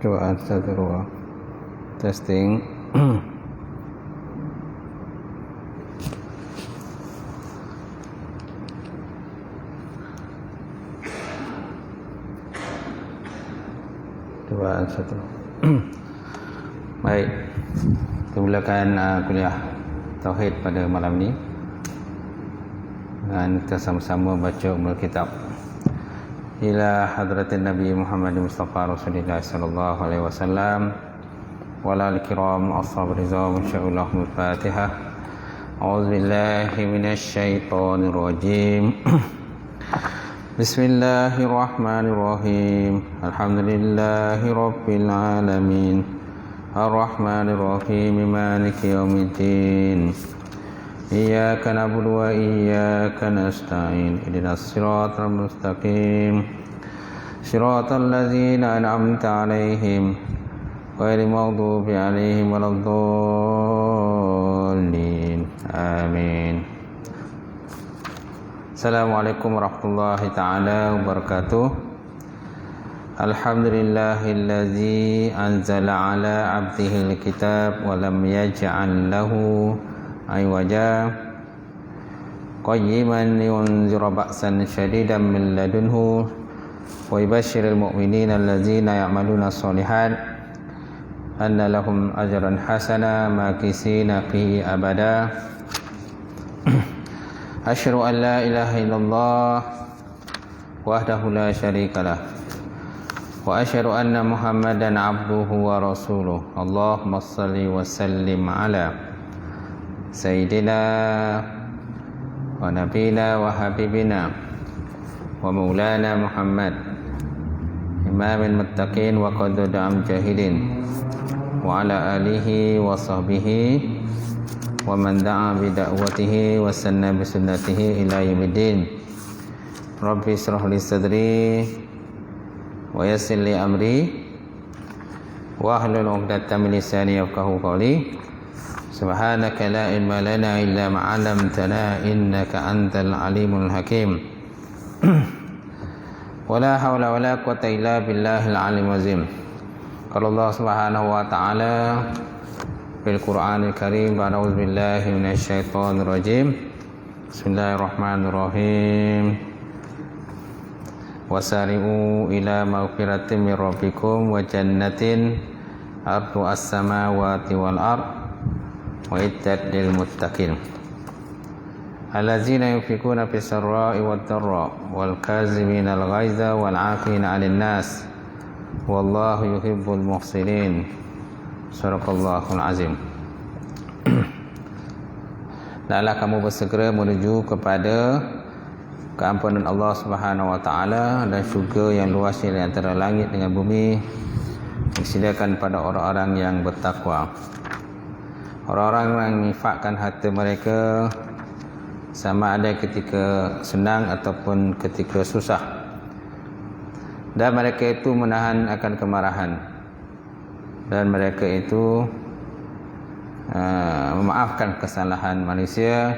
Coba astagfirullah. Testing. Coba astagfirullah. Baik. Kita mulakan kuliah tauhid pada malam ini. Dan kita sama-sama baca Ummul Kitab. Ila hadratin Nabi Muhammad Mustafa Rasulullah sallallahu alaihi wasallam wal kiram ashab ridha insyaallah al-Fatihah. A'udzu billahi minasy syaithanir rajim. Bismillahirrahmanirrahim. Alhamdulillahi rabbil alamin. Ar-Rahmanir Rahim. Maliki yaumiddin. Iyyaka na'budu wa iyyaka nasta'in. Ihdinas siratal mustaqim. Siratal ladzina an'amta 'alaihim ghairil maghdubi 'alaihim waladdallin. Amin. Assalamualaikum warahmatullahi taala wabarakatuh. Alhamdulillahilladzi anzala 'ala 'abdihil kitab wa lam yaj'al lahu aywaja qayyiman yunzira ba'san syadidan min ladunhu wa yubashshirul mu'minina allazina ya'maluna sholihat anna lahum ajran hasana makisina fihi abada. Asyhadu an la ilaha illallah wahdahu la syarikalah wa asyhadu anna Muhammadan abduhu wa rasuluh. Allahumma shalli wa sallim ala Sayyidina wa Nabina wa Habibina wa Maulana Muhammad Imamil Muttaqin wa Qadudam Jahilin wa ala alihi wa sahbihi wa man da'a bida'watihi wa sanna bisunnatihi ila yaumiddin. Rabbi israh li sadri wa yassir li amri wa hlul 'uqdatam min lisani yafqahu qawli. Subhanaka la ilma lana illa ma 'allamtana innaka antal alimul hakim. Wala haula wala quwwata illa billahil alimul azim. Qala Allah Subhanahu wa ta'ala fil Qur'anil Karim, a'udzu billahi minasy syaithanir rajim. Bismillahirrahmanirrahim. Wasari'u ila maghfiratin min rabbikum wa jannatin ardu as-samawati wal ardh wa iddat lil muttaqin allazina yunfikuna fis sarra'i wad dharra wal kazimina al ghaiza wal 'afina 'anil nas wallahu yuhibbul muhsinin. Sadaqallahul azim. Hendaklah kamu bersegera menuju kepada keampunan Allah Subhanahu wa taala dan syurga yang luasnya di antara langit dengan bumi disediakan pada orang-orang yang bertakwa. Orang-orang yang menginfakkan harta mereka sama ada ketika senang ataupun ketika susah, dan mereka itu menahan akan kemarahan, dan mereka itu memaafkan kesalahan manusia.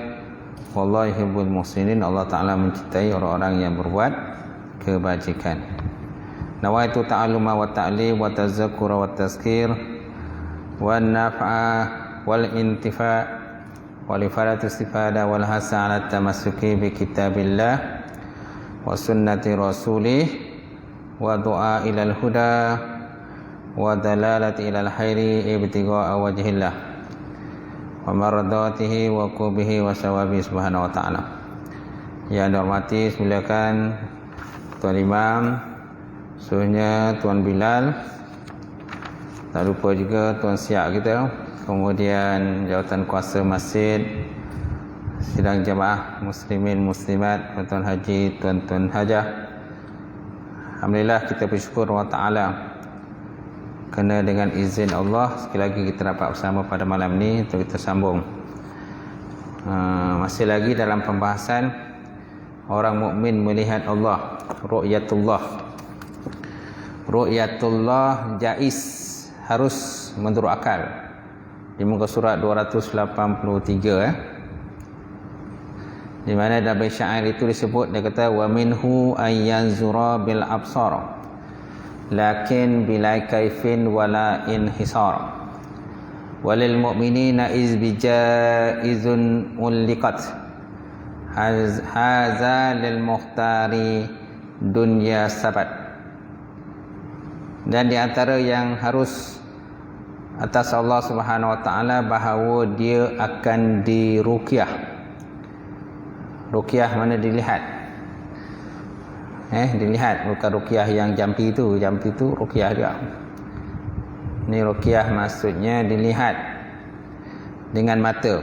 Wallahu yuhibbul muhsinin. Allah Ta'ala mencintai orang-orang yang berbuat kebajikan. Nawaitu ta'alluma wa ta'lim wa tazakkura wa tazkir wa naf'a wal intifa' wal ifadatu istifada wal hasa 'ala tamassuki bi kitabillah wa sunnati rasulih wa du'a ilal huda wa dalalati ilal khairi ibtigha'a wajhillah wa mardatihi wa qubihi wa sawabi subhanahu wa ta'ala. Yang dihormati silakan Tuan Imam, suhunya Tuan Bilal, tak lupa juga Tuan Siak kita, kemudian jawatan kuasa masjid, sidang jamaah muslimin muslimat, tuan haji, tuan-tuan hajah. Alhamdulillah, kita bersyukur Allah Ta'ala kerana dengan izin Allah sekali lagi kita dapat bersama pada malam ini untuk kita sambung. Masih lagi dalam pembahasan orang mukmin melihat Allah, ru'yatullah. Ru'yatullah jaiz, harus menurut akal. Di muka surat 283 di mana dalam syair itu disebut, dia kata wa minhu ayyanzura bil absar lakin bila kaifin wala inhisar. Walil mu'minina iz bijaizun uliqat haza lil muhtari dunya sabat. Dan di antara yang harus atas Allah Subhanahu wa taala bahawa dia akan diruqyah. Ruqyah mana dilihat? Dilihat, bukan ruqyah yang jampi itu ruqyah juga. Ini ruqyah maksudnya dilihat dengan mata.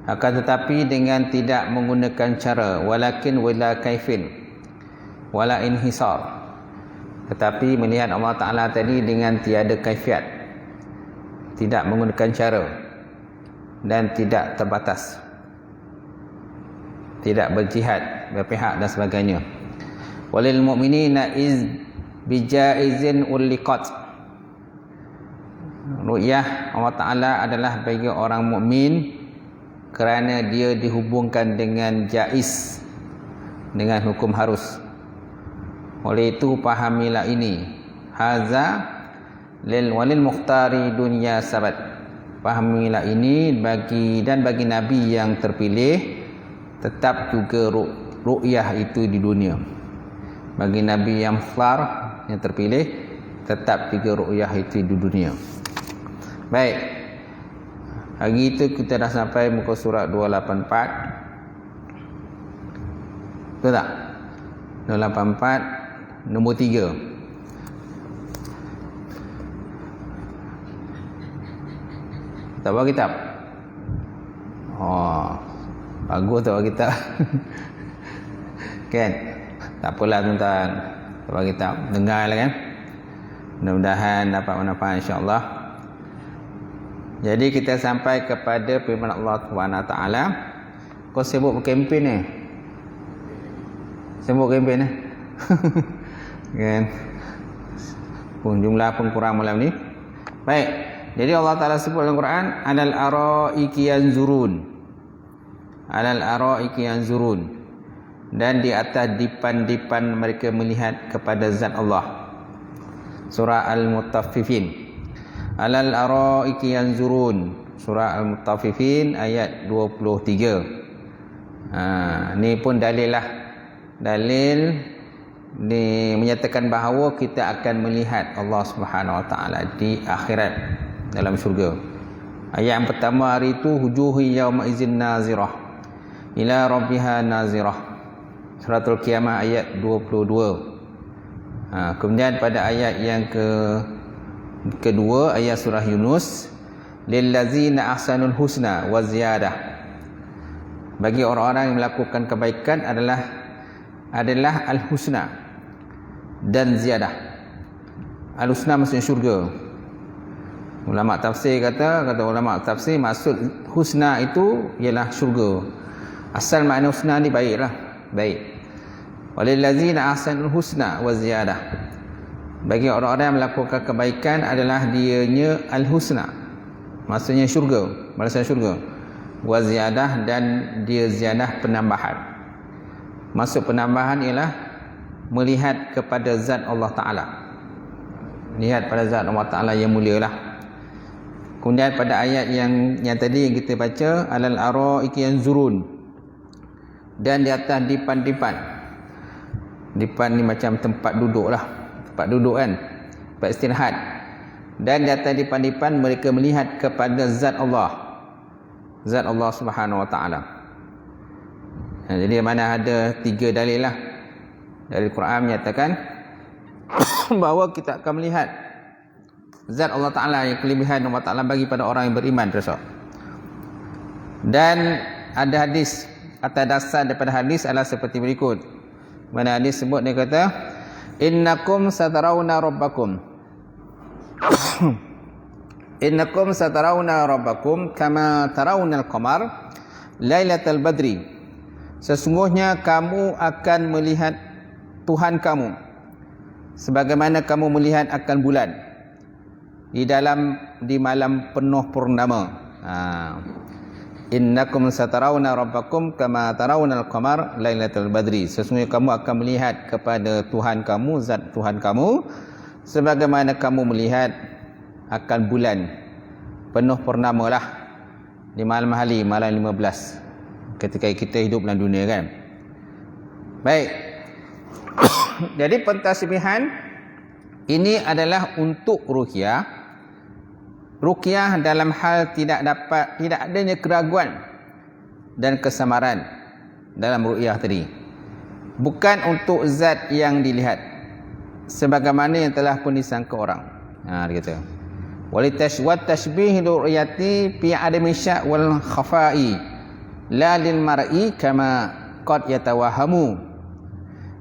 Akan tetapi dengan tidak menggunakan cara, walakin wala kaifin wala inhisar. Tetapi melihat Allah Taala tadi dengan tiada kaifiat, tidak menggunakan cara dan tidak terbatas, tidak berjihad, berpihak dan sebagainya. Walil mu'minina iz bijaizin uliqat. Ru'yah Allah Ta'ala adalah bagi orang mukmin kerana dia dihubungkan dengan jaiz, dengan hukum harus. Oleh itu pahamilah ini. Haza walil mukhtari dunya sabat. Pahamilah ini bagi Nabi yang terpilih tetap juga ru'yah itu di dunia. Bagi Nabi yang mukhtar, yang terpilih, tetap juga ru'yah itu di dunia. Baik, hari itu kita dah sampai muka surat 284. Betul tak? 284 nombor 3. Tak bawa kitab? Oh, bagus tak bawa kitab. Kan? Tak apalah tuan-tuan, tak bawa kitab, dengarlah kan. Mudah-mudahan dapat manfaat insya-Allah. Jadi kita sampai kepada firman Allah Subhanahu Wa Taala. Kau sibuk berkempen ni? Sibuk kempen ni? Kan? Jumlah pun kurang malam ni. Baik. Jadi Allah Taala sebut dalam Quran, alal araiki yanzurun. Alal araiki yanzurun. Dan di atas dipan-dipan mereka melihat kepada zat Allah. Surah Al-Mutaffifin. Alal araiki yanzurun. Surah Al-Mutaffifin ayat 23. Ni pun dalil lah. Dalil menyatakan bahawa kita akan melihat Allah Subhanahu Wa Taala di akhirat dalam syurga. Ayat yang pertama hari itu, wujuhu yauma idzin nazirah ila rabbiha nazirah. Suratul Qiyamah ayat 22. Kemudian pada ayat yang kedua, ayat surah Yunus, lillazina ahsanul husna wa ziyadah. Bagi orang-orang yang melakukan kebaikan adalah al-husna dan ziyadah. Al-husna maksudnya syurga. Ulama tafsir kata ulama tafsir maksud husna itu ialah syurga. Asal makna husna ni baiklah, baik. Walillazina ahsanul husna wa ziyadah. Bagi orang-orang yang melakukan kebaikan adalah dianya al-husna, maksudnya syurga, balasan syurga. Wa ziyadah, dan dia ziyadah penambahan. Maksud penambahan ialah melihat kepada zat Allah Ta'ala, lihat pada zat Allah Ta'ala yang mulia lah. Kemudian pada ayat yang tadi yang kita baca, alal araiki yanzurun, dan di atas dipan-dipan. Dipan ni macam tempat duduk lah, tempat duduk kan, tempat istirahat. Dan di atas dipan-dipan mereka melihat kepada zat Allah, zat Allah Subhanahu Wa Ta'ala. Jadi mana ada 3 dalil lah. Dari Quran menyatakan bahawa kita akan melihat zat Allah Ta'ala, yang kelebihan Allah Ta'ala bagi pada orang yang beriman tersebut. Dan ada hadis, atas dasar daripada hadis adalah seperti berikut. Mana hadis sebut, dia kata, innakum satarawna rabbakum innakum satarawna rabbakum kama tarawna al-qamar lailatal badri. Sesungguhnya kamu akan melihat Tuhan kamu sebagaimana kamu melihat akan bulan di malam penuh purnama. innakum satarawna rabbakum kama tarawnal qamar lailatul badri. Sesungguhnya kamu akan melihat kepada Tuhan kamu, zat Tuhan kamu, sebagaimana kamu melihat akan bulan penuh purnama lah di malam hari, malam 15 ketika kita hidup dalam dunia kan. Baik. Jadi pentasbihan ini adalah untuk ruqyah. Ruqyah dalam hal tidak adanya keraguan dan kesamaran dalam ruqyah tadi. Bukan untuk zat yang dilihat sebagaimana yang telah pun disangka orang. Dia kata walitashwat tashbih ru'yati fi adami syak wal khafa'i la lil mar'i kama qad yatawahamu.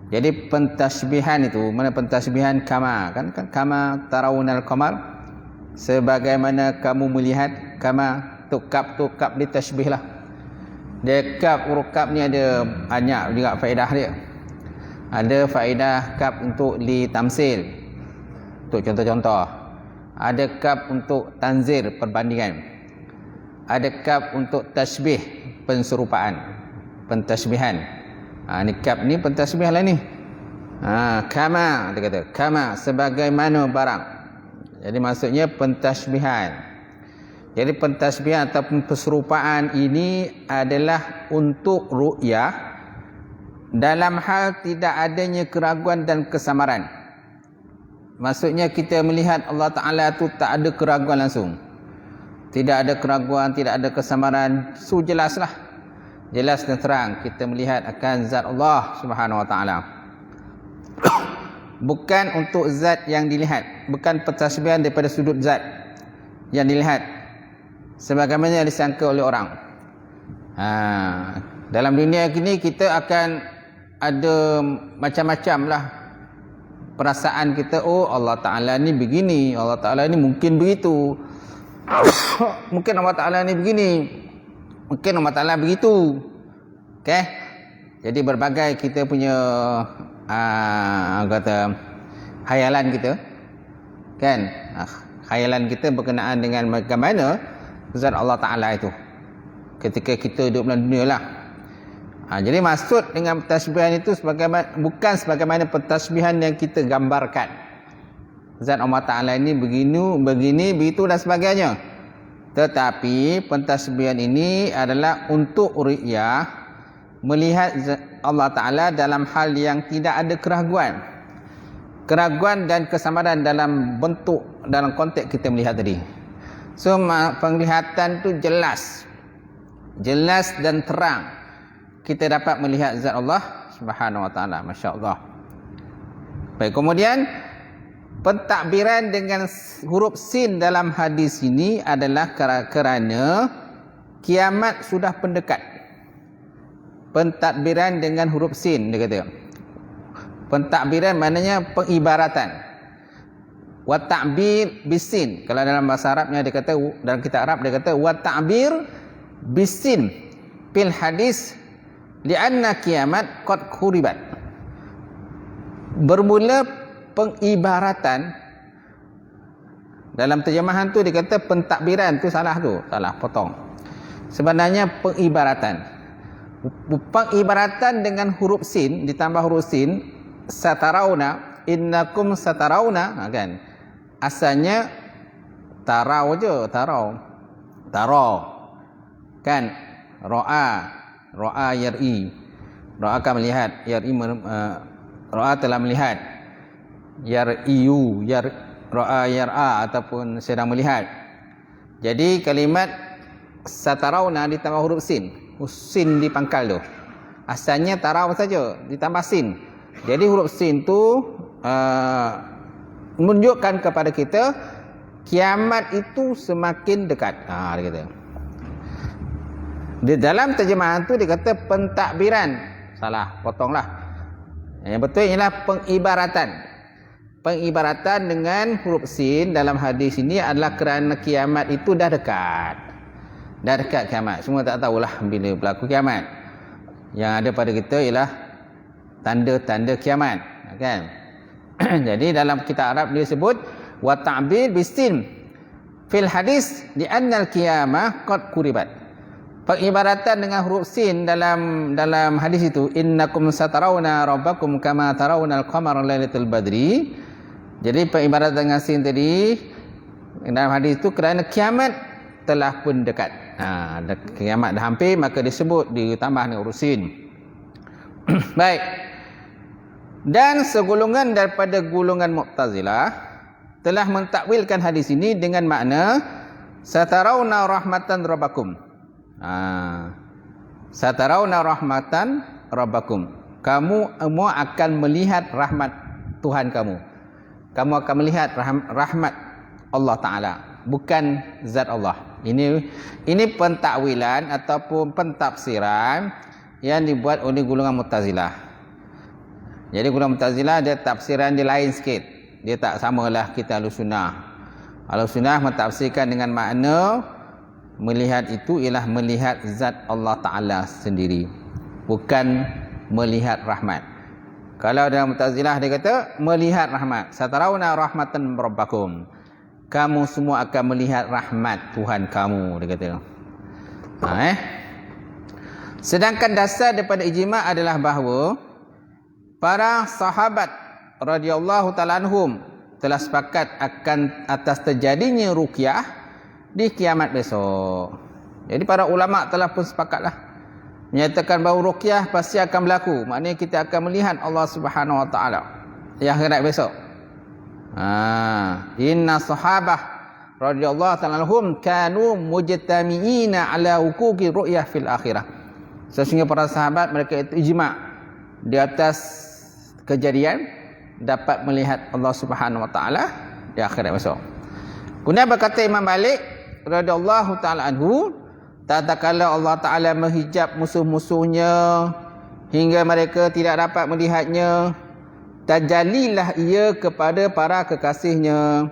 Jadi pentasbihan itu, mana pentasbihan kama kan kama tarawunal qamar, sebagaimana kamu melihat, kama tukap ditashbih lah. Dia kap, huruf kap ni ada banyak juga faedah dia. Ada faedah kap untuk ditamsil, untuk contoh-contoh. Ada kap untuk tanzir, perbandingan. Ada kap untuk tashbih, penserupaan, pentasbihan. Ni kap ni pentasbih lah ni. Kama, dia kata kama, sebagaimana barang. Jadi maksudnya pentasbihan. Jadi pentasbihan ataupun perserupaan ini adalah untuk ru'yah dalam hal tidak adanya keraguan dan kesamaran. Maksudnya kita melihat Allah Ta'ala tu tak ada keraguan langsung. Tidak ada keraguan, tidak ada kesamaran. So jelaslah. Jelas dan terang kita melihat akan zat Allah Subhanahu Wa Ta'ala. Bukan untuk zat yang dilihat, bukan pentasbihan daripada sudut zat yang dilihat sebagaimana yang disangka oleh orang. Dalam dunia ini kita akan ada macam-macam lah perasaan kita. Oh, Allah Ta'ala ni begini, Allah Ta'ala ni mungkin begitu, mungkin Allah Ta'ala ni begini, mungkin Allah Ta'ala begitu. Okay? Jadi berbagai kita punya kata khayalan kita kan, khayalan kita berkenaan dengan bagaimana zat Allah Ta'ala itu ketika kita hidup dalam dunia lah. Jadi maksud dengan pentasbihan itu bukan sebagaimana pentasbihan yang kita gambarkan zat Allah Ta'ala ini begini, begitu dan sebagainya. Tetapi pentasbihan ini adalah untuk ru'yah, melihat Allah Ta'ala dalam hal yang tidak ada keraguan dan kesamaran dalam bentuk, dalam konteks kita melihat tadi. So penglihatan tu jelas dan terang, kita dapat melihat zat Allah Subhanahu Wa Ta'ala. Masya Allah. Baik, kemudian pentakbiran dengan huruf sin dalam hadis ini adalah kerana kiamat sudah pendekat. Pentadbiran dengan huruf sin, dia kata. Pentadbiran maknanya pengibaratan. Wa ta'bir bisin. Kalau dalam bahasa Arabnya dia kata, dalam kitab Arab dia kata wa ta'bir bisin fil hadis li'anna kiamat qad quribat. Bermula pengibaratan. Dalam terjemahan tu dia kata pentadbiran tu salah, potong. Sebenarnya pengibaratan. Pengibaratan dengan huruf sin ditambah huruf sin, satarawna, innakum satarawna, kan asalnya tarau je, tarau kan, ro'a yar'i, ro'a akan melihat, yar'i ro'a telah melihat, yar'iyu, ro'a yar'a ataupun sedang melihat. Jadi kalimat satarawna ditambah huruf sin di pangkal tu. Asalnya tarau saja ditambah sin. Jadi huruf sin tu menunjukkan kepada kita kiamat itu semakin dekat. Dia kata. Di dalam terjemahan tu dia kata pentakbiran. Salah, potonglah. Yang betul ialah pengibaratan. Pengibaratan dengan huruf sin dalam hadis ini adalah kerana kiamat itu dah dekat. Dah dekat kiamat. Semua tak tahulah bila berlaku kiamat. Yang ada pada kita ialah tanda-tanda kiamat, kan? Jadi dalam kitab Arab dia sebut wa ta'bir bisin fil hadis li anna al qiyamah qad quribat. pengibaratan dengan huruf sin dalam hadis itu, innakum satarawna rabbakum kama tarawna al-qamara lailatul badri. Jadi pengibaratan dengan sin tadi dalam hadis itu kerana kiamat telah pun dekat. Kiamat dah hampir, maka disebut ditambah dengan huruf sin. Baik. Dan segolongan daripada golongan Mu'tazilah telah mentakwilkan hadis ini dengan makna satarawna rahmatan rabbakum. Satarawna rahmatan rabbakum. Kamu semua akan melihat rahmat Tuhan kamu. Kamu akan melihat rahmat Allah Ta'ala, bukan zat Allah. Ini pentakwilan ataupun pentafsiran yang dibuat oleh golongan Mu'tazilah. Jadi golongan Mu'tazilah dia tafsiran dia lain sikit. Dia tak samalah kita Ahlussunnah. Ahlussunnah mentafsirkan dengan makna melihat itu ialah melihat zat Allah Ta'ala sendiri, bukan melihat rahmat. Kalau dalam Mu'tazilah dia kata melihat rahmat, satarawna rahmatan rabbakum, kamu semua akan melihat rahmat Tuhan kamu, dia kata. Sedangkan dasar daripada ijma' adalah bahawa para sahabat radhiyallahu ta'ala anhum telah sepakat akan atas terjadinya ruqyah di kiamat besok. Jadi para ulama telah pun sepakatlah menyatakan bahawa ruqyah pasti akan berlaku. Maknanya kita akan melihat Allah Subhanahu Wa Taala di akhirat besok. Inna sahabah radhiyallahu ta'ala anhum kanu mujtami'ina ala huquqi ru'yah fil akhirah. Sesungguhnya para sahabat mereka itu ijma' di atas kejadian dapat melihat Allah Subhanahu Wa Taala di akhirat besok. Kemudian berkata Imam Malik radhiyallahu ta'ala anhu, tatkala Allah Ta'ala menghijab musuh-musuhnya hingga mereka tidak dapat melihatnya, tajallilah ia kepada para kekasihnya.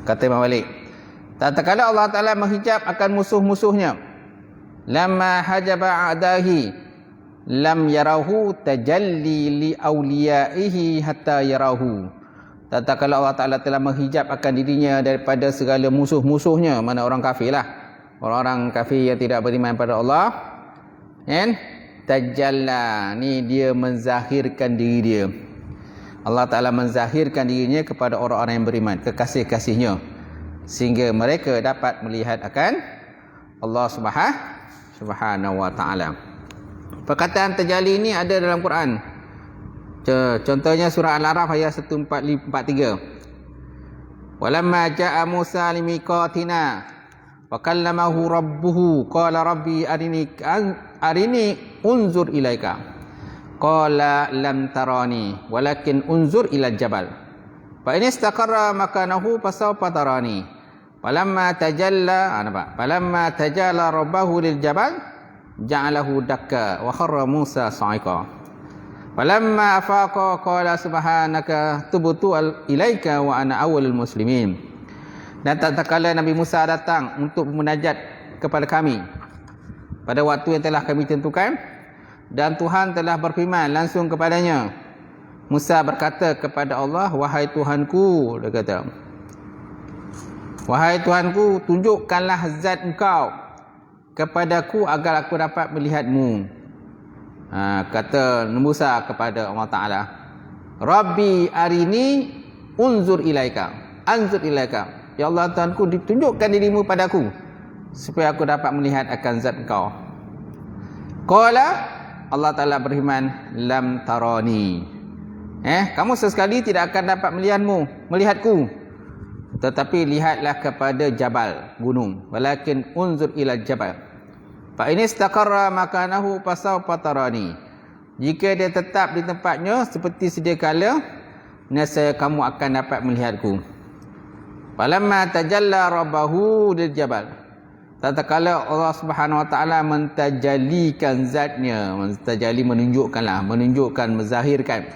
Kata Imam Malik, tatkala Allah Ta'ala menghijab akan musuh-musuhnya, lamma hajaba a'dahi lam yarahu tajalli li awliyaihi hatta yarahu. Tatkala Allah Ta'ala telah menghijab akan dirinya daripada segala musuh-musuhnya, mana orang kafir lah, orang-orang kafir yang tidak beriman pada Allah, kan? Tajalla, ni dia menzahirkan diri dia. Allah Ta'ala menzahirkan dirinya kepada orang-orang yang beriman, kekasih-kasihnya, sehingga mereka dapat melihat akan Allah Subhanahu Wa Ta'ala. Perkataan tajalli ini ada dalam Quran. Contohnya surah Al-A'raf ayat 143. Walamma ja'a Musa limiqatina wa kallamahu rabbuhu qala rabbi arini unzur ilaika qala lam tarani walakin unzur ila jabal fa in istaqarra makanahu fasawfa tarani falamma tajalla rabbahu lil jabal ja'alahu dakka wa kharra Musa sa'iqa. Falamma afaqa qala subhanaka tubtu ilaika wa ana awwalul muslimin. Dan tatkala Nabi Musa datang untuk munajat kepada kami pada waktu yang telah kami tentukan, dan Tuhan telah berfirman langsung kepadanya, Musa berkata kepada Allah, wahai Tuhanku, dia kata, wahai Tuhanku, tunjukkanlah zat engkau kepadaku agar aku dapat melihatmu. Kata Musa kepada Allah Ta'ala, Rabbi arini unzur ilaika, anzur ilaika, ya Allah Tuhanku, ditunjukkan dirimu padaku supaya aku dapat melihat akan zat engkau. Qala, Allah Ta'ala berfirman, lam tarani, kamu sesekali tidak akan dapat melihatku, tetapi lihatlah kepada jabal, gunung, walakin unzur ila jabal fa in istaqarra makanahu fasawfa tarani. Jika dia tetap di tempatnya seperti sedia kala, nescaya kamu akan dapat melihatku. Falamma tajalla rabbahu lil jabal, tatkala Allah Subhanahu Wa Taala mentajallikan zatnya, mentajalli menunjukkan, menzahirkan,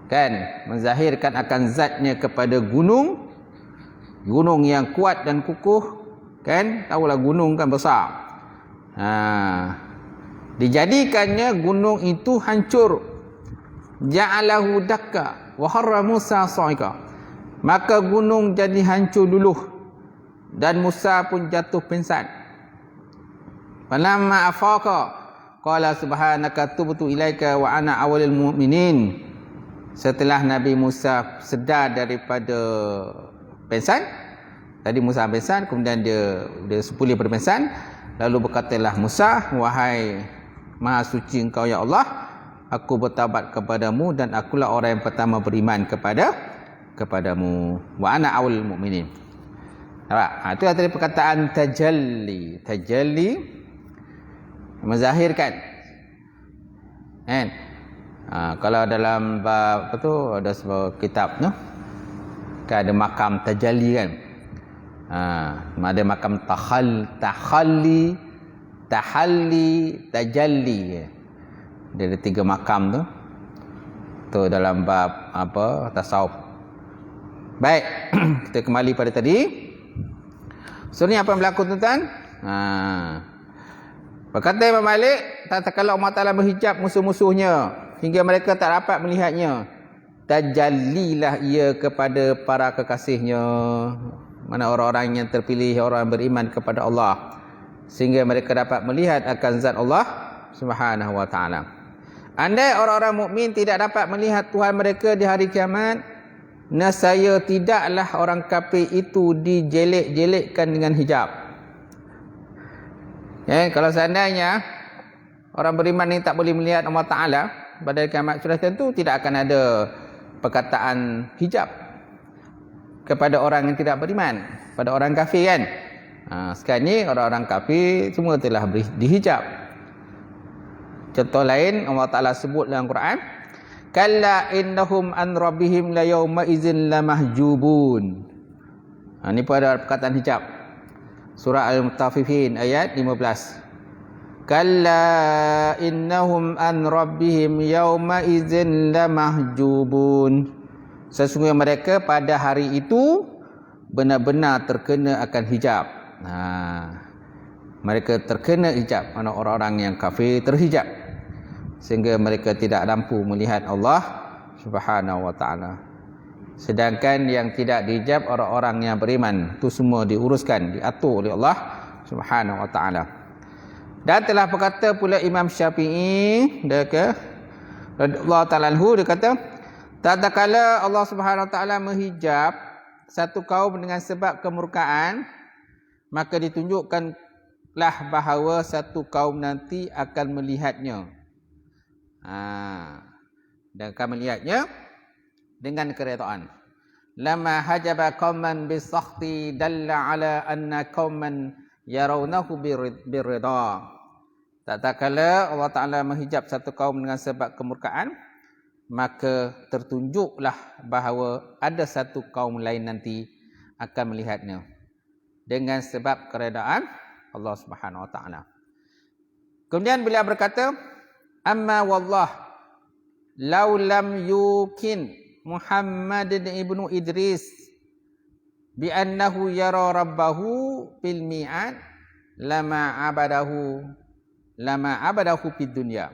kan, menzahirkan akan zatnya kepada gunung yang kuat dan kukuh, kan, tahulah gunung kan besar. Dijadikannya gunung itu hancur. Ja'alahu dakka wa kharra Musa sa'iqa. Maka gunung jadi hancur dulu. Dan Musa pun jatuh pingsan. Falamma afaqa qala subhanaka tubtu ilaika wa ana awwalul mu'minin. Setelah Nabi Musa sedar daripada pingsan, tadi Musa pingsan, kemudian dia sepulih berpingsan, lalu berkatalah Musa, wahai Maha suci Engkau ya Allah, aku bertaubat kepadamu dan akulah orang yang pertama beriman kepadamu. Wa ana awwalul mu'minin. Itu tadi perkataan tajalli. Tajalli menzahirkan. Kan? Kalau dalam bab apa tu ada sebuah kitab tu kan ada makam tajalli kan. Ada makam tahalli, tajalli. Dia ada 3 makam tu. Tu dalam bab apa tasawuf. Baik, kita kembali pada tadi. So ni apa yang berlaku tuan-tuan? Berkata Imam Malik, tatkala Allah Taala berhijab musuh-musuhnya hingga mereka tak dapat melihatnya, tajallilah ia kepada para kekasihnya, mana orang-orang yang terpilih, orang yang beriman kepada Allah, sehingga mereka dapat melihat akan zat Allah Subhanahu wa taala. Andai orang-orang mukmin tidak dapat melihat Tuhan mereka di hari kiamat, nescaya tidaklah orang kafir itu dijelek-jelekkan dengan hijab. Kalau seandainya orang beriman ini tak boleh melihat Allah Ta'ala pada hari kiamat, sudah tentu tidak akan ada perkataan hijab kepada orang yang tidak beriman, pada orang kafir kan. Sekarang ni orang-orang kafir semua telah dihijab. Contoh lain Allah Ta'ala sebut dalam Quran, kalla innahum an rabbihim la yawma idzin lamahjubun. Ini pun ada perkataan hijab. Surah Al-Mutaffifin ayat 15. Kalla innahum an rabbihim yawma idzin lamahjubun. Sesungguhnya mereka pada hari itu benar-benar terkena akan hijab. Mereka terkena hijab, mana orang-orang yang kafir terhijab, sehingga mereka tidak mampu melihat Allah Subhanahu wa taala. Sedangkan yang tidak dihijab orang-orang yang beriman, itu semua diuruskan, diatur oleh Allah Subhanahu wa taala. Dan telah berkata pula Imam Syafi'i radhiyallahu taala anhu, dia kata, tatkala Allah Subhanahu wa taala menghijab satu kaum dengan sebab kemurkaan, maka ditunjukkanlah bahawa satu kaum nanti akan melihatnya. Dan akan melihatnya dengan keredaan. Lama hajaba qauman bisakhti dalla ala anna qauman yarawnahu birridha. Tatkala Allah Taala menghijab satu kaum dengan sebab kemurkaan, maka tertunjuklah bahawa ada satu kaum lain nanti akan melihatnya dengan sebab keredaan Allah Subhanahu wa taala. Kemudian beliau berkata, amma wallah law lam yukin Muhammad ibnu Idris bi annahu yara rabbahu fil mi'ad lama abadahu fid dunya.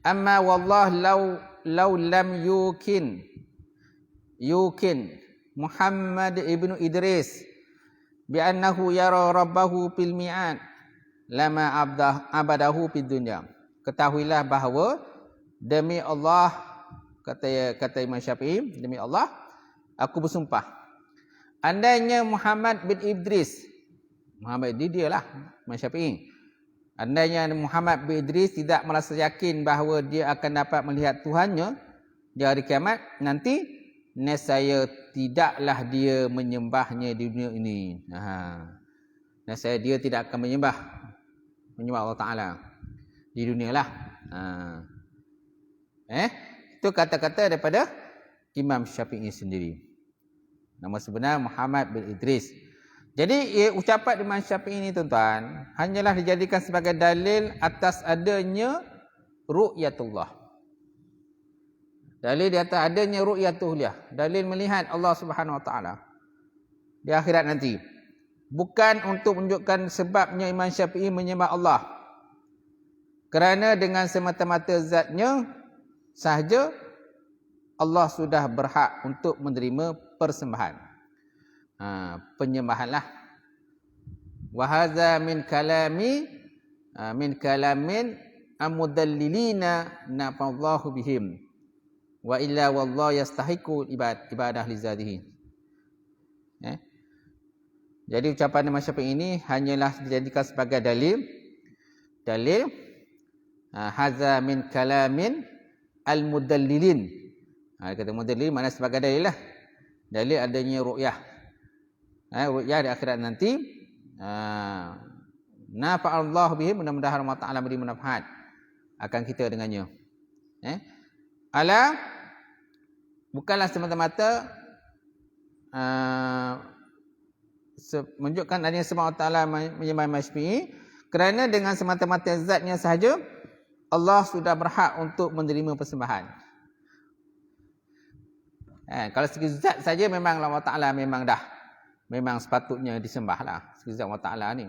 Amma wallah law lam yukin Muhammad ibnu Idris bi annahu yara rabbahu fil mi'ad lama abadahu fid dunya. Ketahuilah bahawa demi Allah, kata Imam Syafi'i, demi Allah aku bersumpah, andainya Muhammad bin Idris, Muhammad ini dia lah Imam Syafi'i, andainya Muhammad bin Idris tidak merasa yakin bahawa dia akan dapat melihat Tuhannya di hari kiamat nanti, nescaya tidaklah dia menyembahnya di dunia ini. Nescaya dia tidak akan menyembah Allah Ta'ala di dunia lah. Itu kata-kata daripada Imam Syafi'i sendiri. Nama sebenar Muhammad bin Idris. Jadi ucapan Imam Syafi'i ini tuan-tuan hanyalah dijadikan sebagai dalil atas adanya ru'yatullah. Dalil di atas adanya ru'yatullah, dalil melihat Allah Subhanahu wa taala di akhirat nanti. Bukan untuk menunjukkan sebabnya Imam Syafi'i menyembah Allah, kerana dengan semata-mata zatnya sahaja Allah sudah berhak untuk menerima persembahan. penyembahanlah. Wa hadza min kalamin amudallilina nafallahu bihim wa illa wallahu yastahiqu ibadah li zatihi. Jadi ucapan Imam Syafi'i ini hanyalah dijadikan sebagai dalil hadza min kalamin al-mudallilin. Kata mudallil makna sebagai dalil lah. Dalil adanya ru'yah. Ru'yah di akhirat nanti. Nafa'allahu bihi, mudah-mudahan Allah Ta'ala beri manfaat akan kita dengannya. Ala bukanlah semata-mata menunjukkan adanya sebab Allah Ta'ala menyembah Syafi'i, kerana dengan semata-mata zatnya sahaja Allah sudah berhak untuk menerima persembahan. Kalau segi zat saja memang Allah Ta'ala memang sepatutnya disembahlah. Segi zat Allah Ta'ala ni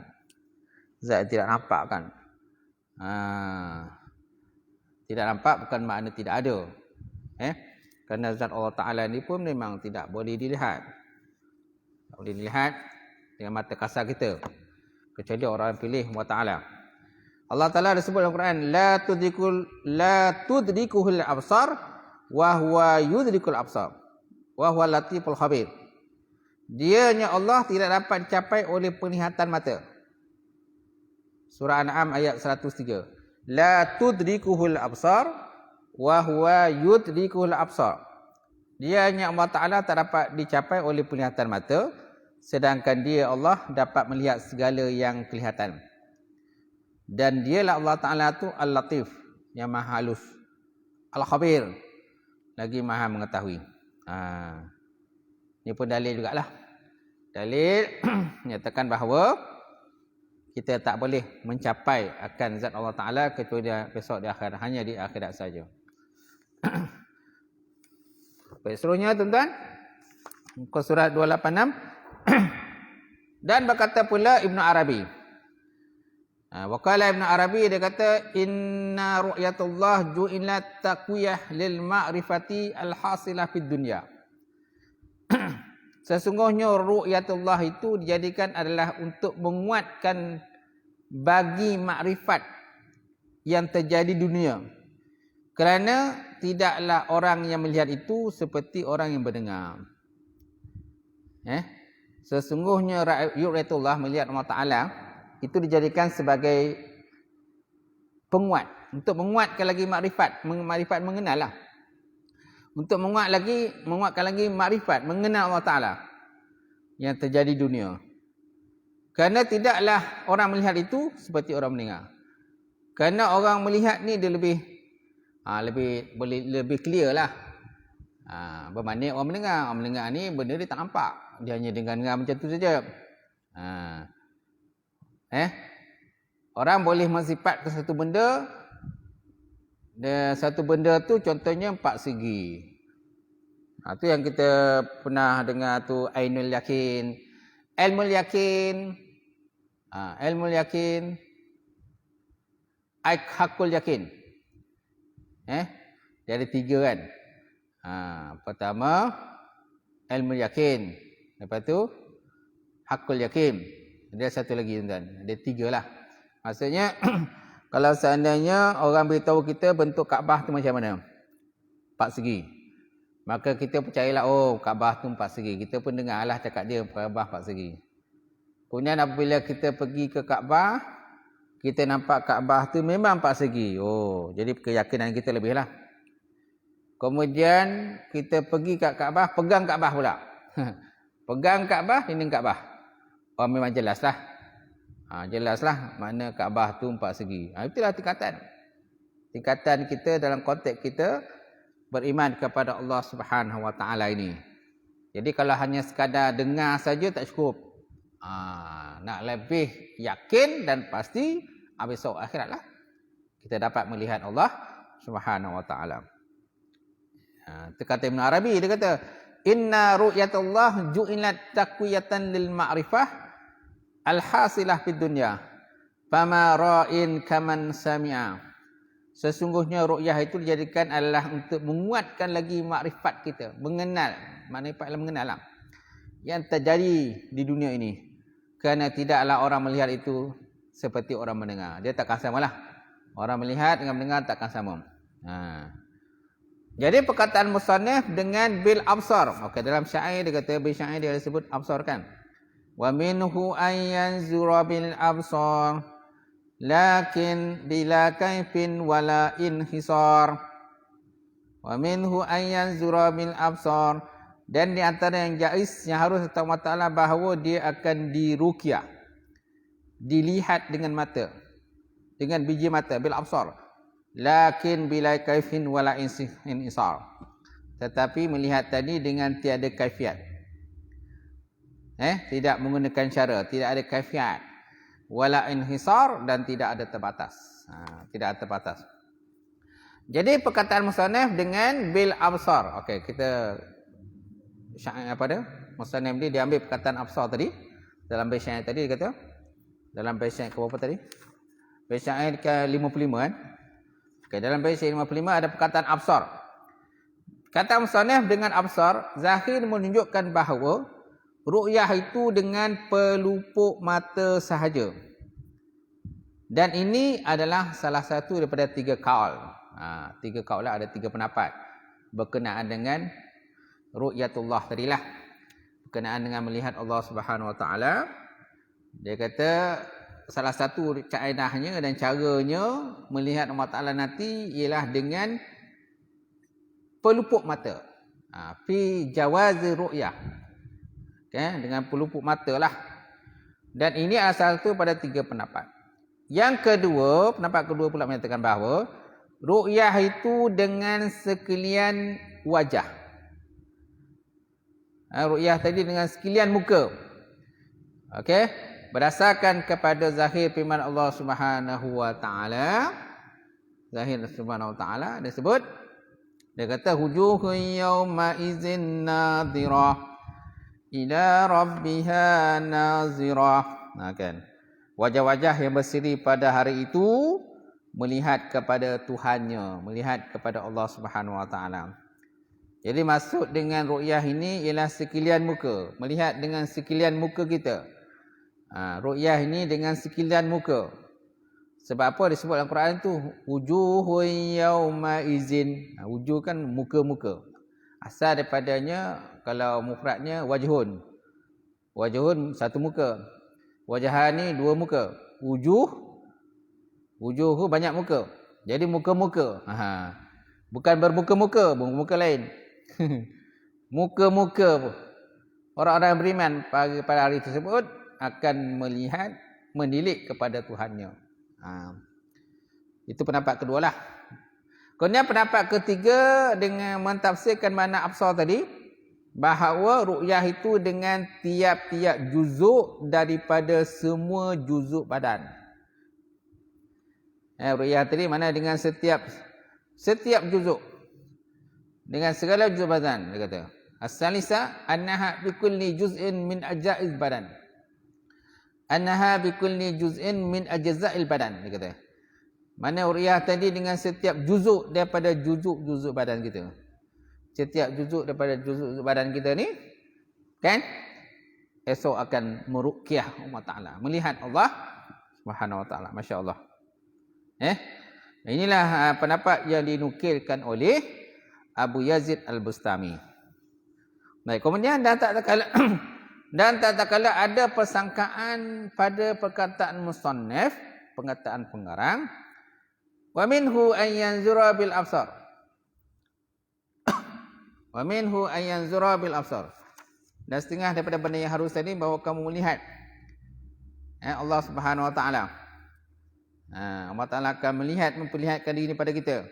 zat tidak nampak kan. Tidak nampak bukan makna tidak ada. Kerana zat Allah Ta'ala ni pun memang tidak boleh dilihat. Tak boleh dilihat dengan mata kasar kita. Kecuali orang yang pilih Allah Ta'ala. Allah Ta'ala ada sebut dalam Quran, la tudrikuhul absar wa huwa yudrikul absar wa huwa latiful khabir. Dianya Allah tidak dapat dicapai oleh penglihatan mata. Surah An'am ayat 103. La tudrikuhul absar wa huwa yudrikul absar. Dianya Allah Ta'ala tak dapat dicapai oleh penglihatan mata, sedangkan dia Allah dapat melihat segala yang kelihatan. Dan dialah Allah Ta'ala tu Al-Latif, yang maha halus, Al-Khabir, lagi maha mengetahui. Ini pun dalil jugalah. Dalil menyatakan bahawa kita tak boleh mencapai akan zat Allah Ta'ala kecuali besok di akhirat, hanya di akhirat saja. Baik, seterusnya tuan-tuan, muka surat 286. Dan berkata pula Ibn Arabi, Waqala Ibn Arabi, dia kata, inna ru'yatullah ju'ilat taqwiyah lil ma'rifati al-hasilah fid dunya. Sesungguhnya ru'yatullah itu dijadikan adalah untuk menguatkan bagi makrifat yang terjadi dunia. Kerana tidaklah orang yang melihat itu seperti orang yang mendengar. Sesungguhnya ru'yatullah, melihat Allah Ta'ala, itu dijadikan sebagai penguat, untuk menguatkan lagi makrifat mengenal lah. Untuk menguatkan lagi makrifat mengenal Allah Ta'ala yang terjadi dunia. Kerana tidaklah orang melihat itu seperti orang mendengar. Kerana orang melihat ni dia lebih clear lah. Berbanding orang mendengar ni benda dia tak nampak, dia hanya dengar macam tu saja. Orang boleh mensifat ke satu benda, dan satu benda tu contohnya 4 segi. Tu yang kita pernah dengar tu, ainul yakin, ilmul yakin, hakul yakin. Dia ada 3 kan. Pertama ilmul yakin, lepas tu hakul yakin. Ada satu lagi tuan-tuan, ada 3 lah. Maksudnya kalau seandainya orang beritahu kita bentuk Kaabah tu macam mana, 4 segi, maka kita percayalah, oh Kaabah tu 4 segi. Kita pun dengarlah cakap dia Kaabah 4 segi. Kemudian apabila kita pergi ke Kaabah, kita nampak Kaabah tu memang 4 segi. Oh, jadi keyakinan kita lebih lah. Kemudian kita pergi ke Kaabah, pegang Kaabah pula. Pegang Kaabah, ini Kaabah. Oh, memang jelas lah. Jelaslah makna Kaabah tu 4 segi. Itulah tingkatan kita dalam konteks kita beriman kepada Allah Subhanahu Wa Taala ini. Jadi kalau hanya sekadar dengar saja tak cukup. Nak lebih yakin dan pasti, besok akhirat lah kita dapat melihat Allah Subhanahu Wa Taala. Itu kata Ibn Arabi, dia kata, inna ru'yatullah ju'ilat taqwiyatan lil ma'rifah al-hasilah fid dunya fama ra'in kaman sami'a. Sesungguhnya ru'yah itu dijadikan adalah untuk menguatkan lagi makrifat kita, mengenal, makrifat adalah mengenal lah. yang terjadi di dunia ini. Kerana tidaklah orang melihat itu seperti orang mendengar. Dia takkan samalah. Orang melihat dengan mendengar takkan sama. Jadi perkataan musannif dengan bil absar. Okey, dalam syair dia kata bil syair dia sebut absar kan. Wa minhu ayyanzura bil absar lakin bila kaifin wala inhisar. Wa minhu ayyanzura bil absar, dan di antara yang jaiz yang harus Allah Taala bahawa dia akan diruqyah, dilihat dengan mata, dengan biji mata, bil absar, lakin bila kaifin wala inhisar, tetapi melihat tadi dengan tiada kaifiat, tidak menggunakan cara, tidak ada kaifiat, wala inhisar, dan tidak ada terbatas, tidak ada terbatas. Jadi perkataan musannaf dengan bil absar. Okey, kita syair apa dia? Musannaf ni dia ambil perkataan absar tadi dalam bait syair tadi, dia kata dalam bait syair ke berapa tadi? Bait syair ke 55 kan? Okey, dalam bait syair 55 ada perkataan absar. Kata musannaf dengan absar, zahir menunjukkan bahawa ru'yah itu dengan pelupuk mata sahaja. Dan ini adalah salah satu daripada 3 kaul. 3 kaul lah, ada 3 pendapat berkenaan dengan ru'yatullah tadilah, berkenaan dengan melihat Allah Subhanahu Wa Taala. Dia kata salah satu kaedahnya dan caranya melihat Allah Taala nanti ialah dengan pelupuk mata. Fi jawazi ru'yah. Dengan pelupuk mata lah. Dan ini asal satu pada 3 pendapat. Yang kedua, pendapat kedua pula menyatakan bahawa ru'yah itu dengan sekalian wajah. Ru'yah tadi dengan sekalian muka. Okey, berdasarkan kepada zahir firman Allah Subhanahu Wa Taala. Zahir Subhanahu Wa Taala dia sebut, dia kata wujuhun yawma idzin nadhirah ila rabbiha nazirah. Kan? Wajah-wajah yang berseri pada hari itu melihat kepada Tuhannya, melihat kepada Allah Subhanahu Wa Taala. Jadi maksud dengan ru'yah ini ialah sekalian muka, melihat dengan sekalian muka kita. Ru'yah ini dengan sekalian muka. Sebab apa disebut dalam Quran itu wujuhun yauma izin. Wujuh kan muka-muka. Asal daripadanya kalau mufradnya wajhun. Wajhun satu muka. Wajahani 2 muka. Wujuh banyak muka. Jadi muka-muka. Bukan bermuka-muka, muka lain. Muka-muka orang-orang yang beriman pada hari tersebut akan melihat, menilik kepada Tuhannya. Itu pendapat kedua lah. Kemudian pendapat ketiga dengan mentafsirkan makna absar tadi, bahawa ru'yah itu dengan tiap-tiap juzuk daripada semua juzuk badan. Ru'yah tadi mana dengan setiap juzuk, dengan segala juzuk badan. Dia kata as-salisa annaha bikulli juz'in min ajza'il badan. Annaha bikulli juz'in min ajza'il badan. Dia kata mana ru'yah tadi dengan setiap juzuk daripada juzuk-juzuk badan kita. Setiap juzuk daripada juzuk badan kita ni kan esok akan meruqyah Allah Taala, melihat Allah Subhanahu Wa Taala. Masya-Allah. Inilah pendapat yang dinukilkan oleh Abu Yazid Al-Bustami. Baik, kemudian dan tak kala ada persangkaan pada perkataan musannaf, perkataan pengarang, wa minhu an yanzura bil absar. Wa minhu an yanzura bil absar. Dan setengah daripada benda yang harus tadi bahawa kamu melihat Allah Subhanahu Wa Taala. Allah Ta'ala akan memperlihatkan diri pada kita.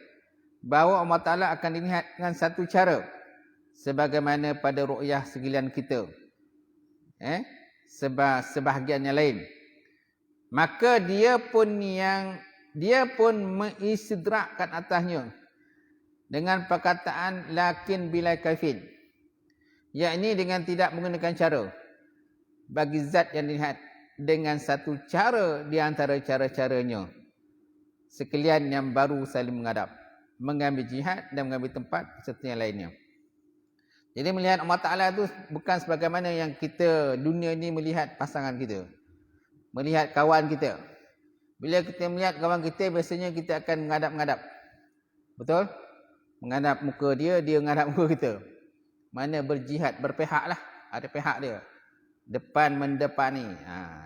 Bahawa Allah Ta'ala akan dilihat dengan satu cara. Sebagaimana pada ru'yah sekalian kita. Sebahagian yang lain. Maka dia pun mengistidrakkan atasnya. Dengan perkataan lakin bila kaifin. Yakni dengan tidak menggunakan cara. Bagi zat yang dilihat. Dengan satu cara di antara cara-caranya. Sekalian yang baru saling menghadap. Mengambil jihad dan mengambil tempat serta yang lainnya. Jadi melihat Allah Ta'ala tu bukan sebagaimana yang kita dunia ni melihat pasangan kita. Melihat kawan kita. Bila kita melihat kawan kita, biasanya kita akan menghadap-menghadap. Betul? Menghadap muka dia, dia menghadap muka kita. Mana berjihad, berpihak lah. Ada pihak dia. Depan mendepani.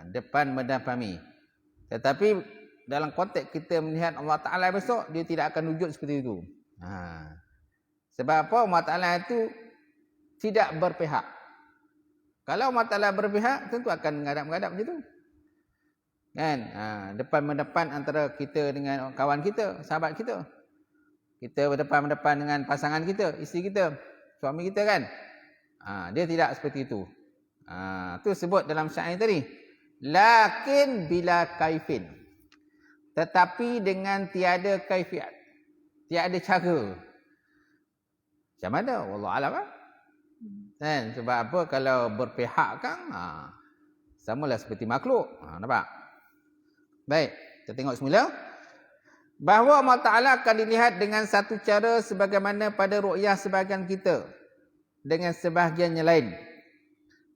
Depan mendapami. Tetapi dalam konteks kita melihat Allah Ta'ala besok, dia tidak akan wujud seperti itu. Sebab apa? Allah Ta'ala itu tidak berpihak. Kalau Allah Ta'ala berpihak, tentu akan menghadap-menghadap macam tu. Kan? Depan-mendepan antara kita dengan kawan kita, sahabat kita. Kita berdepan-mendepan dengan pasangan kita, isteri kita, suami kita kan. Dia tidak seperti itu. Tu sebut dalam syair tadi. Lakin bila kaifin. Tetapi dengan tiada kaifiat. Tiada cara. Macam mana? Wallahualam lah. Kan? Sebab apa? Kalau berpihak kan, samalah seperti makhluk. Nampak? Baik, kita tengok semula. Bahawa Allah Ta'ala akan dilihat dengan satu cara sebagaimana pada ru'yah sebahagian kita. Dengan sebahagian yang lain.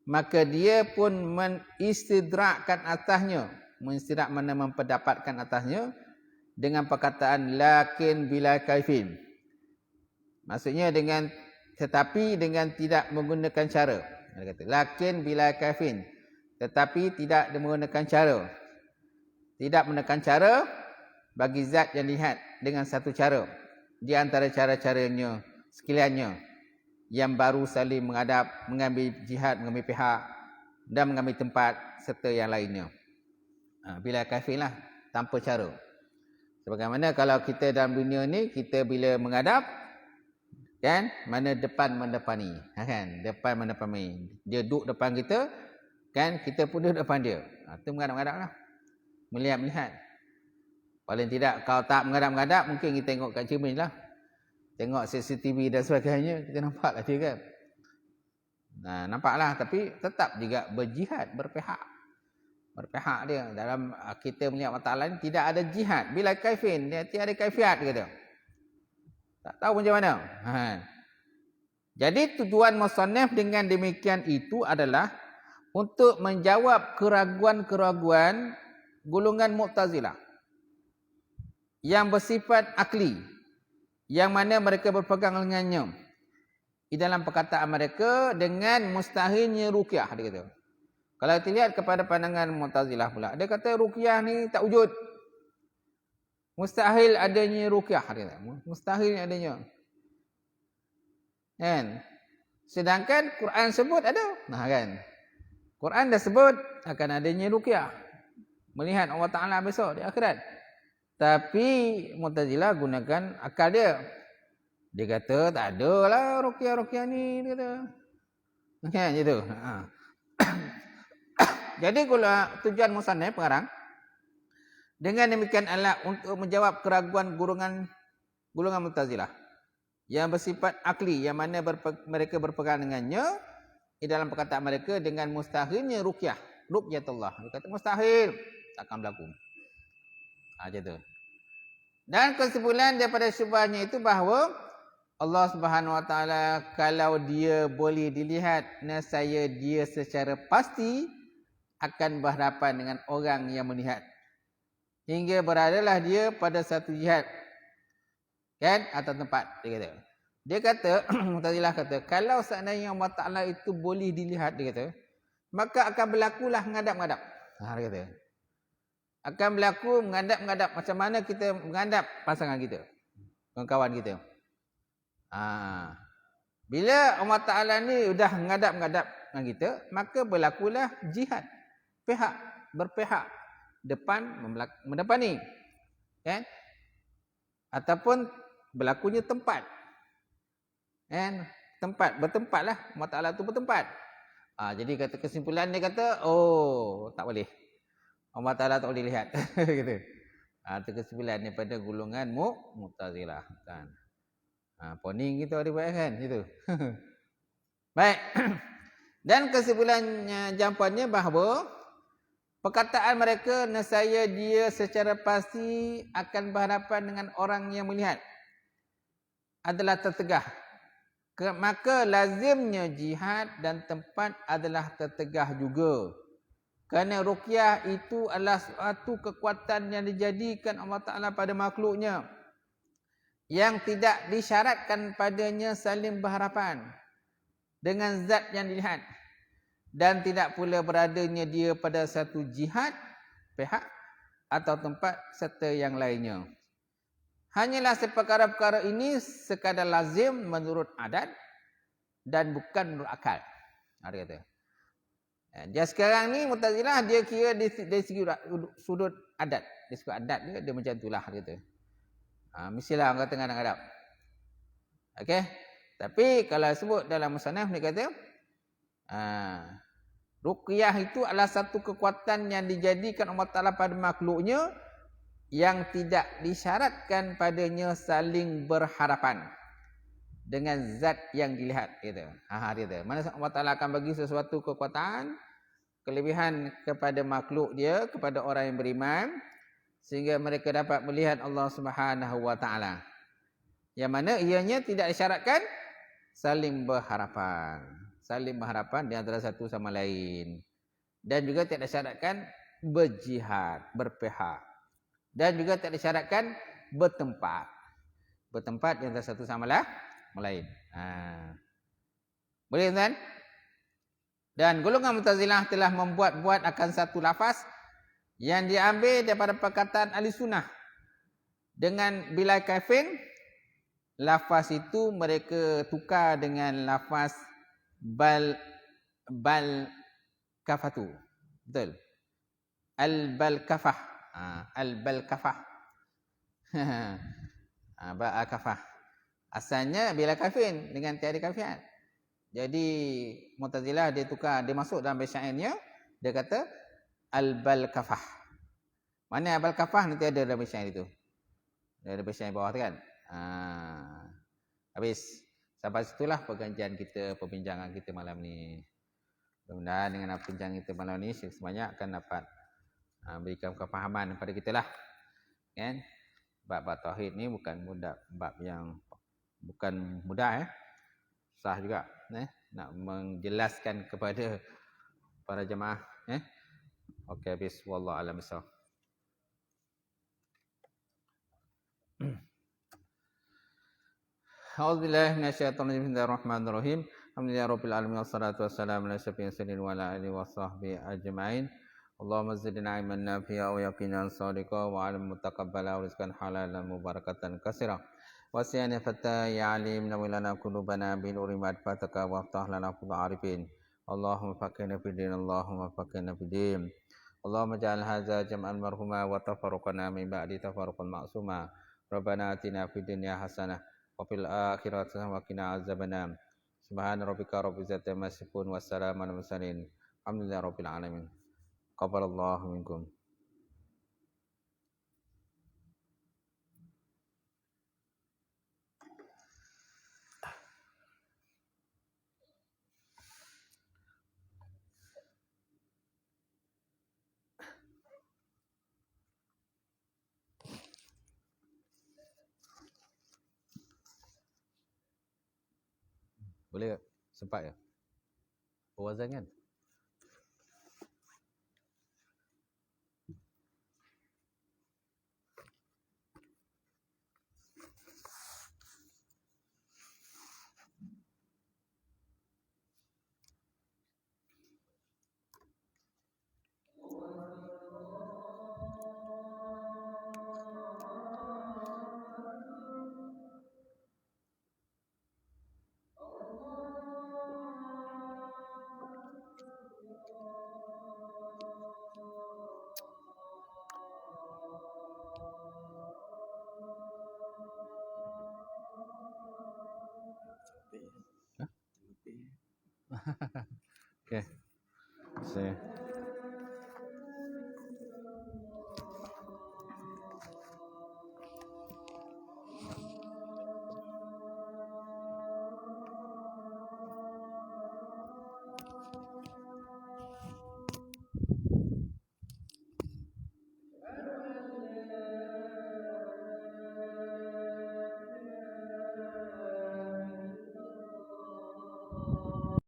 Maka dia pun menistidrakkan atasnya. Menistidrak mana mempendapatkan atasnya. Dengan perkataan lakin bila kaifin. Maksudnya dengan tetapi dengan tidak menggunakan cara. Dia kata lakin bila kaifin. Tetapi tidak menggunakan cara. Tidak menggunakan cara bagi zat yang lihat dengan satu cara. Di antara cara-caranya sekaliannya yang baru saling menghadap, mengambil jihad, mengambil pihak dan mengambil tempat serta yang lainnya. Bila kaifin lah, tanpa cara. Sebagaimana kalau kita dalam dunia ni, kita bila menghadap, kan, mana depan mendepani, kan, depan mendepani. Dia duduk depan kita, kan, kita pun duduk depan dia. Itu menghadap-menghadap lah. Melihat-melihat. Paling tidak, kalau tak menghadap-menghadap, mungkin kita tengok kat cermin lah. Tengok CCTV dan sebagainya, kita nampak lah dia kan. Nampaklah, tapi tetap juga berjihad, berpihak. Berpihak dia. Dalam kita melihat Allah Ta'ala ni, tidak ada jihad. Bila kaifin, dia tiada kaifiat, kata. Tak tahu macam mana. Jadi tujuan musannaf dengan demikian itu adalah untuk menjawab keraguan-keraguan golongan Mu'tazilah yang bersifat akli, yang mana mereka berpegang dengannya di dalam perkataan mereka dengan mustahilnya ruqyah, dia kata. Kalau kita lihat kepada pandangan Mu'tazilah pula, dia kata ruqyah ni tak wujud. Mustahil adanya ruqyah, dia kata. Mustahil adanya. Kan? Sedangkan Quran sebut ada. Kan? Quran dah sebut akan adanya ruqyah. Melihat Allah Ta'ala besok di akhirat. Tapi Mu'tazilah gunakan akal dia. Dia kata tak ada lah ruqyah-ruqyah ni, dia kata. Kan gitu. Jadi kalau tujuan musannaf pengarang dengan demikian adalah untuk menjawab keraguan golongan Mu'tazilah yang bersifat akli, yang mana mereka berpegang dengannya di dalam perkataan mereka dengan mustahilnya ruqyatullah. Dia kata mustahil, takkan berlaku. Macam tu. Dan kesimpulan daripada syubhahnya itu bahawa Allah Subhanahu Wa Taala kalau dia boleh dilihat, nescaya dia secara pasti akan berhadapan dengan orang yang melihat. Hingga beradalah dia pada satu jihad. Kan? Atas tempat. Dia kata, Mu'tazilah kata, kalau seandainya Allah Ta'ala itu boleh dilihat, dia kata, maka akan berlakulah menghadap-menghadap. Dia kata. Akan berlaku menghadap-menghadap. Macam mana kita menghadap pasangan kita. Kawan-kawan kita. Bila Allah Ta'ala ni sudah menghadap-menghadap dengan kita, maka berlakulah jihad. Berpihak. Depan mendepani, kan? Ataupun berlakunya tempat, kan? Bertempatlah. Allah Ta'ala tu bertempat. Jadi kata kesimpulan dia kata, tak boleh. Allah Ta'ala tak boleh lihat. Gitu. Itu kesimpulan daripada golongan Mu'tazilah, kan? Poning kita ada buat kan, gitu. Baik. Dan kesimpulannya jawapannya bahawa perkataan mereka nescaya dia secara pasti akan berhadapan dengan orang yang melihat adalah tertegah Maka lazimnya jihad dan tempat adalah tertegah juga. Kerana ruqyah itu adalah suatu kekuatan yang dijadikan Allah Ta'ala pada makhluknya, yang tidak disyaratkan padanya saling berharapan dengan zat yang dilihat, dan tidak pula beradanya dia pada satu jihad, pihak atau tempat serta yang lainnya. Hanyalah seperkara-perkara ini sekadar lazim menurut adat dan bukan menurut akal. Dia kata. Dia sekarang ni Mu'tazilah dia kira dari segi sudut adat. Dari segi adat dia macam itulah dia kata. Mestilah orang kata dengan adab. Okey. Tapi kalau sebut dalam musannaf dia kata ruqyah itu adalah satu kekuatan yang dijadikan Allah Ta'ala pada makhluknya, yang tidak disyaratkan padanya saling berharapan dengan zat yang dilihat, gitu. Dia kata. Mana Allah Ta'ala akan bagi sesuatu kekuatan, kelebihan kepada makhluk dia, kepada orang yang beriman, sehingga mereka dapat melihat Allah Subhanahu Wa Ta'ala. Yang mana ianya tidak disyaratkan saling berharapan. Saling berharapan di antara satu sama lain. Dan juga tidak disyaratkan berjihad, berpihak. Dan juga tidak disyaratkan bertempat. Bertempat di antara satu sama lain. Boleh tuan? Dan golongan Mu'tazilah telah membuat-buat akan satu lafaz yang diambil daripada perkataan ahli sunnah. Dengan bila kafin, lafaz itu mereka tukar dengan lafaz bal kafatu. Betul? Al-bal kafah. Al-bal kafah. Bal kafah. Asalnya bila kafin dengan tiada kafian. Jadi Mu'tazilah dia tukar, dia masuk dalam bait syairnya, dia kata al-bal kafah. Mana al-bal kafah nanti ada dalam bait syair itu. Ada bait syair bawah tu kan. Habis. Sampai situlah perkajian kita, perbincangan kita malam ni. Mudah-mudahan dengan perbincangan kita malam ni sebanyak akan dapat berikan kefahaman kepada kita lah. Kan? Bab-bab tauhid ni bukan bab yang bukan mudah susah juga nak menjelaskan kepada para jemaah. Okey, habis wallahu a'lam bissawab. A'udzubillahi minasyaitonir rajim. Bismillahirrahmanirrahim. Alhamdulillahirabbil alamin wassalatu wassalamu ala asyrofil mursalin wa ala alihi washabbihi ajmain. Allahumma zidna ilman nafi'a wa yaqinan shadiqa wa 'ilman mutaqabbala wa rizqan halalan mubarakatan katsira. Wasi'ana fata ya alim nawilana qulubana bil nuri ma'rifataka wa aftah lana qul arifin. Allahumma faqihna fid din, Allahumma faqihna fid din. Allahumma ja'al hadza jam'an marhuma wa tafarruqana min ba'di tafarruqan ma'suma. Rabbana atina fid dunya hasanah wa fil akhirati hasanah wa qina azabannar. Subhana rabbika rabbil izzati amma yasifun wa salamun alal mursalin. Alhamdulillahi rabbil alamin. Qabalallahu minkum. Boleh tak? Sempat ya? Berwazan kan?